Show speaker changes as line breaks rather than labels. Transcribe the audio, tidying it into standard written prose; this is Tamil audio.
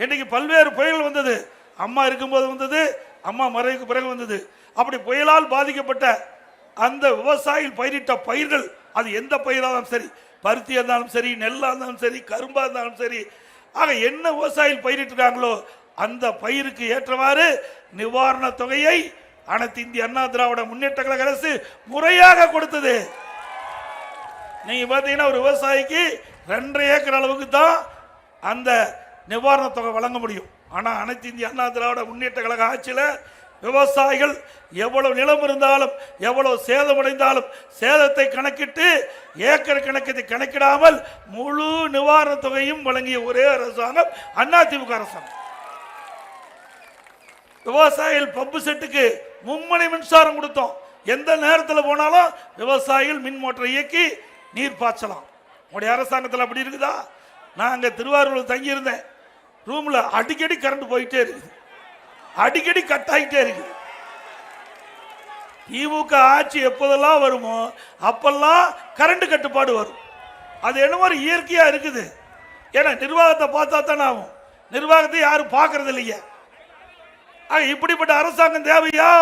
இன்னைக்கு பல்வேறு புயல்கள் வந்தது. அம்மா இருக்கும்போது வந்தது, அம்மா மறைவுக்கு பிறகு வந்தது. அப்படி புயலால் பாதிக்கப்பட்ட அந்த விவசாயிகள் பயிரிட்ட பயிர்கள், அது எந்த பயிராலும் சரி, பருத்தியாக இருந்தாலும் சரி, நெல்லாக இருந்தாலும் சரி, கரும்பாக இருந்தாலும் சரி, ஆக என்ன விவசாயிகள் பயிரிட்டுருக்காங்களோ அந்த பயிருக்கு ஏற்றவாறு நிவாரண தொகையை அனைத்து இந்திய அண்ணா திராவிட முன்னேற்ற கழக அரசு முறையாக கொடுத்தது. நீங்க பார்த்தீங்கன்னா ஒரு விவசாயிக்கு 2.5 ஏக்கர் அளவுக்கு தான் அந்த நிவாரண தொகை வழங்க முடியும். ஆனால் அனைத்து இந்திய அண்ணா திராவிட முன்னேற்ற கழக ஆட்சியில் விவசாயிகள் எவ்வளவு நிலம் இருந்தாலும் எவ்வளவு சேதமடைந்தாலும் சேதத்தை கணக்கிட்டு ஏக்கர் கணக்கத்தை கணக்கிடாமல் முழு நிவாரண தொகையும் வழங்கிய ஒரே அரசாங்கம் அதிமுக அரசாங்கம். விவசாயிகள் பம்பு செட்டுக்கு மும்முனை மின்சாரம் கொடுத்தோம். எந்த நேரத்தில் போனாலும் விவசாயிகள் மின் மோட்டரை இயக்கி நீர் பாய்ச்சலாம். உங்களுடைய அரசாங்கத்தில் அப்படி இருக்குதா? நான் அங்கே திருவாரூரில் தங்கி இருந்தேன். ரூம்ல அடிக்கடி கரண்ட் போயிட்டே இருக்குது, அடிக்கடி கட் ஆகிட்டே இருக்குது. திமுக ஆட்சி எப்போதெல்லாம் வருமோ அப்பெல்லாம் கரண்ட் கட்டுப்பாடு வரும். அது என்ன மாதிரி இயற்கையா இருக்குது. ஏன்னா நிர்வாகத்தை பார்த்தா தானே ஆகும். நிர்வாகத்தை யாரும் பார்க்கறது இல்லைங்க. இப்படிப்பட்ட அரசாங்கம் தேவையா?